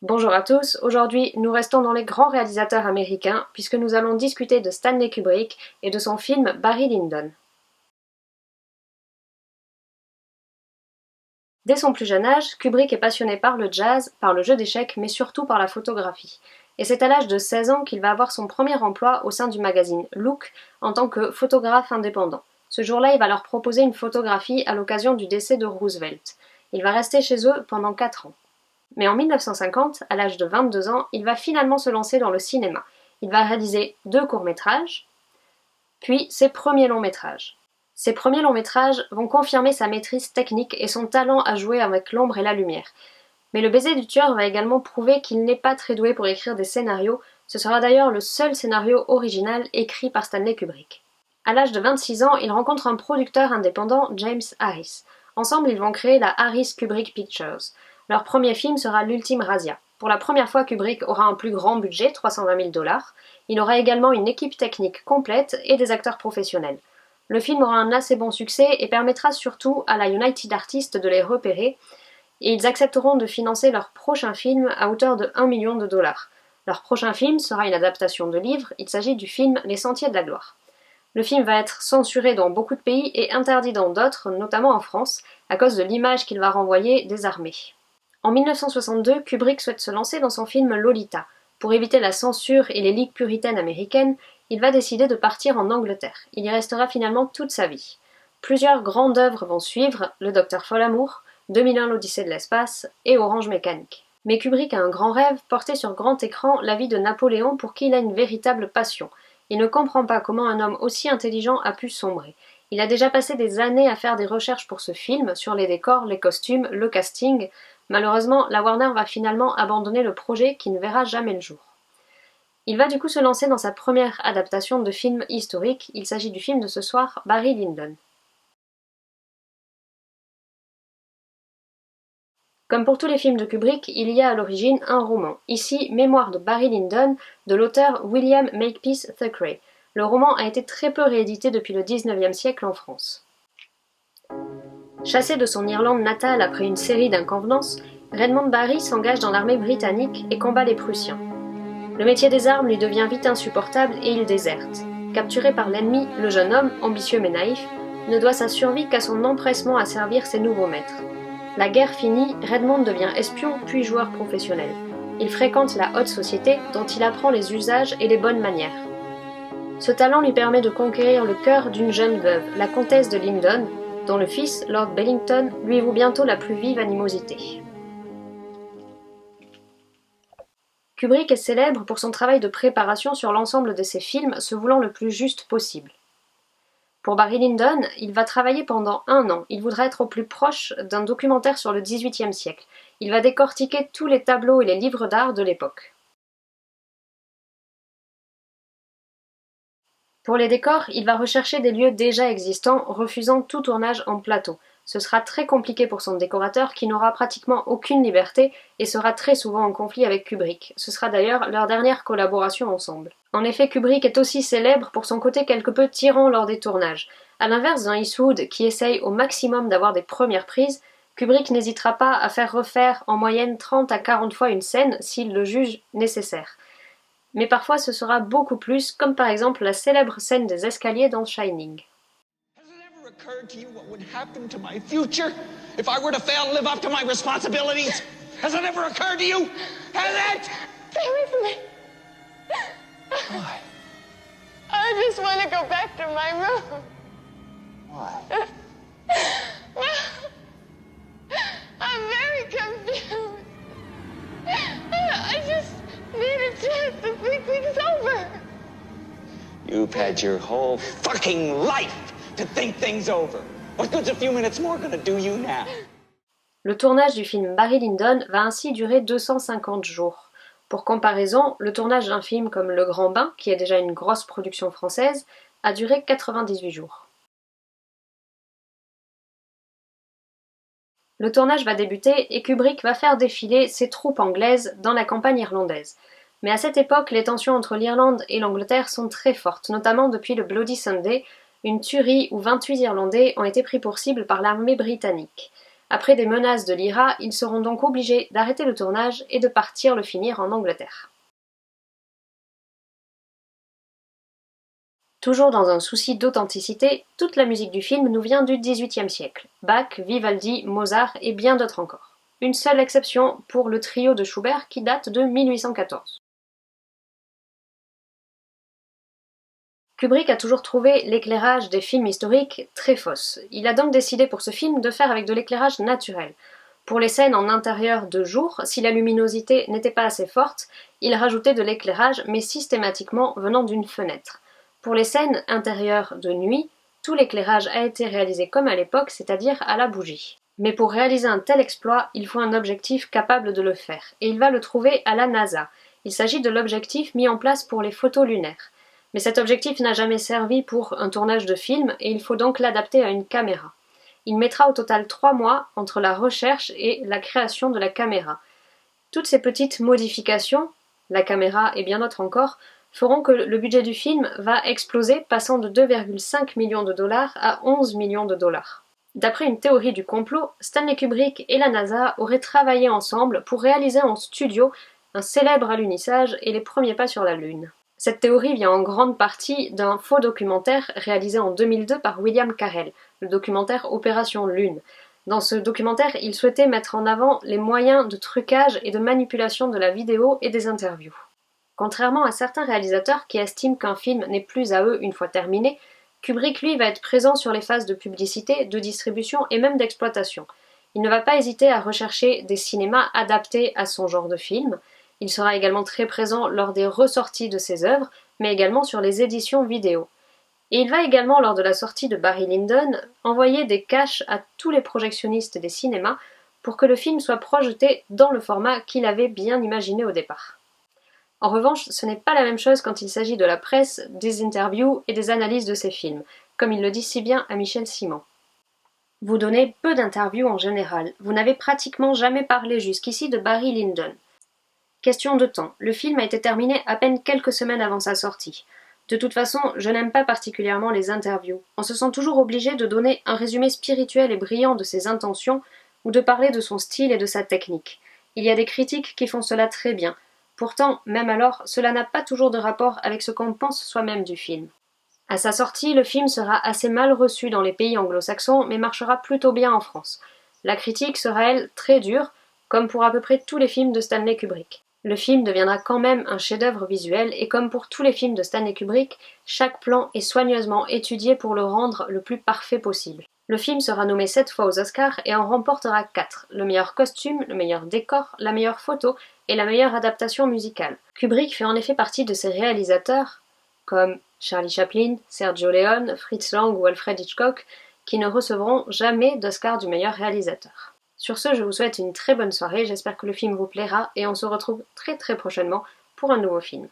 Bonjour à tous, aujourd'hui nous restons dans les grands réalisateurs américains puisque nous allons discuter de Stanley Kubrick et de son film Barry Lyndon. Dès son plus jeune âge, Kubrick est passionné par le jazz, par le jeu d'échecs mais surtout par la photographie. Et c'est à l'âge de 16 ans qu'il va avoir son premier emploi au sein du magazine Look en tant que photographe indépendant. Ce jour-là, il va leur proposer une photographie à l'occasion du décès de Roosevelt. Il va rester chez eux pendant 4 ans. Mais en 1950, à l'âge de 22 ans, il va finalement se lancer dans le cinéma. Il va réaliser 2 courts-métrages, puis ses premiers longs-métrages. Ces premiers longs-métrages vont confirmer sa maîtrise technique et son talent à jouer avec l'ombre et la lumière. Mais Le baiser du tueur va également prouver qu'il n'est pas très doué pour écrire des scénarios, ce sera d'ailleurs le seul scénario original écrit par Stanley Kubrick. À l'âge de 26 ans, il rencontre un producteur indépendant, James Harris. Ensemble, ils vont créer la Harris Kubrick Pictures. Leur premier film sera L'Ultime Razzia. Pour la première fois, Kubrick aura un plus grand budget, 320 000 $. Il aura également une équipe technique complète et des acteurs professionnels. Le film aura un assez bon succès et permettra surtout à la United Artists de les repérer, et ils accepteront de financer leur prochain film à hauteur de 1 million de $. Leur prochain film sera une adaptation de livre, il s'agit du film Les Sentiers de la Gloire. Le film va être censuré dans beaucoup de pays et interdit dans d'autres, notamment en France, à cause de l'image qu'il va renvoyer des armées. En 1962, Kubrick souhaite se lancer dans son film Lolita. Pour éviter la censure et les ligues puritaines américaines, il va décider de partir en Angleterre. Il y restera finalement toute sa vie. Plusieurs grandes œuvres vont suivre, Le Docteur Folamour, 2001 l'Odyssée de l'espace et Orange Mécanique. Mais Kubrick a un grand rêve, porter sur grand écran la vie de Napoléon pour qui il a une véritable passion. Il ne comprend pas comment un homme aussi intelligent a pu sombrer. Il a déjà passé des années à faire des recherches pour ce film, sur les décors, les costumes, le casting. Malheureusement, la Warner va finalement abandonner le projet qui ne verra jamais le jour. Il va du coup se lancer dans sa première adaptation de film historique, il s'agit du film de ce soir, Barry Lyndon. Comme pour tous les films de Kubrick, il y a à l'origine un roman, ici Mémoires de Barry Lyndon, de l'auteur William Makepeace Thackeray. Le roman a été très peu réédité depuis le XIXe siècle en France. Chassé de son Irlande natale après une série d'inconvenances, Redmond Barry s'engage dans l'armée britannique et combat les Prussiens. Le métier des armes lui devient vite insupportable et il déserte. Capturé par l'ennemi, le jeune homme, ambitieux mais naïf, ne doit sa survie qu'à son empressement à servir ses nouveaux maîtres. La guerre finie, Redmond devient espion puis joueur professionnel. Il fréquente la haute société dont il apprend les usages et les bonnes manières. Ce talent lui permet de conquérir le cœur d'une jeune veuve, la comtesse de Lyndon, dont le fils, Lord Bellington, lui voue bientôt la plus vive animosité. Kubrick est célèbre pour son travail de préparation sur l'ensemble de ses films, se voulant le plus juste possible. Pour Barry Lyndon, il va travailler pendant 1 an. Il voudra être au plus proche d'un documentaire sur le XVIIIe siècle. Il va décortiquer tous les tableaux et les livres d'art de l'époque. Pour les décors, il va rechercher des lieux déjà existants, refusant tout tournage en plateau. Ce sera très compliqué pour son décorateur qui n'aura pratiquement aucune liberté et sera très souvent en conflit avec Kubrick. Ce sera d'ailleurs leur dernière collaboration ensemble. En effet, Kubrick est aussi célèbre pour son côté quelque peu tyran lors des tournages. À l'inverse d'un Eastwood qui essaye au maximum d'avoir des premières prises, Kubrick n'hésitera pas à faire refaire en moyenne 30 à 40 fois une scène s'il le juge nécessaire. Mais parfois ce sera beaucoup plus, comme par exemple la célèbre scène des escaliers dans Shining. Occurred to you what would happen to my future if I were to fail to live up to my responsibilities? Has it ever occurred to you? Has it? Stay away from me. Why? I just want to go back to my room. Why? I'm very confused. I just need a chance to think things over. You've had your whole fucking life to think things over. What good's a few minutes more gonna do you now? Le tournage du film Barry Lyndon va ainsi durer 250 jours. Pour comparaison, le tournage d'un film comme Le Grand Bain, qui est déjà une grosse production française, a duré 98 jours. Le tournage va débuter et Kubrick va faire défiler ses troupes anglaises dans la campagne irlandaise. Mais à cette époque, les tensions entre l'Irlande et l'Angleterre sont très fortes, notamment depuis le Bloody Sunday, une tuerie où 28 Irlandais ont été pris pour cible par l'armée britannique. Après des menaces de l'IRA, ils seront donc obligés d'arrêter le tournage et de partir le finir en Angleterre. Toujours dans un souci d'authenticité, toute la musique du film nous vient du XVIIIe siècle. Bach, Vivaldi, Mozart et bien d'autres encore. Une seule exception pour le trio de Schubert qui date de 1814. Kubrick a toujours trouvé l'éclairage des films historiques très fausse. Il a donc décidé pour ce film de faire avec de l'éclairage naturel. Pour les scènes en intérieur de jour, si la luminosité n'était pas assez forte, il rajoutait de l'éclairage mais systématiquement venant d'une fenêtre. Pour les scènes intérieures de nuit, tout l'éclairage a été réalisé comme à l'époque, c'est-à-dire à la bougie. Mais pour réaliser un tel exploit, il faut un objectif capable de le faire, et il va le trouver à la NASA. Il s'agit de l'objectif mis en place pour les photos lunaires. Mais cet objectif n'a jamais servi pour un tournage de film, et il faut donc l'adapter à une caméra. Il mettra au total 3 mois entre la recherche et la création de la caméra. Toutes ces petites modifications, la caméra et bien d'autres encore, feront que le budget du film va exploser, passant de 2,5 millions de dollars à 11 millions de dollars. D'après une théorie du complot, Stanley Kubrick et la NASA auraient travaillé ensemble pour réaliser en studio un célèbre alunissage et les premiers pas sur la Lune. Cette théorie vient en grande partie d'un faux documentaire réalisé en 2002 par William Carell, le documentaire Opération Lune. Dans ce documentaire, il souhaitait mettre en avant les moyens de trucage et de manipulation de la vidéo et des interviews. Contrairement à certains réalisateurs qui estiment qu'un film n'est plus à eux une fois terminé, Kubrick lui va être présent sur les phases de publicité, de distribution et même d'exploitation. Il ne va pas hésiter à rechercher des cinémas adaptés à son genre de film. Il sera également très présent lors des ressorties de ses œuvres, mais également sur les éditions vidéo. Et il va également, lors de la sortie de Barry Lyndon, envoyer des cash à tous les projectionnistes des cinémas pour que le film soit projeté dans le format qu'il avait bien imaginé au départ. En revanche, ce n'est pas la même chose quand il s'agit de la presse, des interviews et des analyses de ces films, comme il le dit si bien à Michel Simon. Vous donnez peu d'interviews en général, vous n'avez pratiquement jamais parlé jusqu'ici de Barry Lyndon. Question de temps, le film a été terminé à peine quelques semaines avant sa sortie. De toute façon, je n'aime pas particulièrement les interviews. On se sent toujours obligé de donner un résumé spirituel et brillant de ses intentions ou de parler de son style et de sa technique. Il y a des critiques qui font cela très bien. Pourtant, même alors, cela n'a pas toujours de rapport avec ce qu'on pense soi-même du film. À sa sortie, le film sera assez mal reçu dans les pays anglo-saxons, mais marchera plutôt bien en France. La critique sera, elle, très dure, comme pour à peu près tous les films de Stanley Kubrick. Le film deviendra quand même un chef-d'œuvre visuel, et comme pour tous les films de Stanley Kubrick, chaque plan est soigneusement étudié pour le rendre le plus parfait possible. Le film sera nommé 7 fois aux Oscars et en remportera 4, le meilleur costume, le meilleur décor, la meilleure photo et la meilleure adaptation musicale. Kubrick fait en effet partie de ces réalisateurs, comme Charlie Chaplin, Sergio Leone, Fritz Lang ou Alfred Hitchcock, qui ne recevront jamais d'Oscar du meilleur réalisateur. Sur ce, je vous souhaite une très bonne soirée, j'espère que le film vous plaira et on se retrouve très prochainement pour un nouveau film.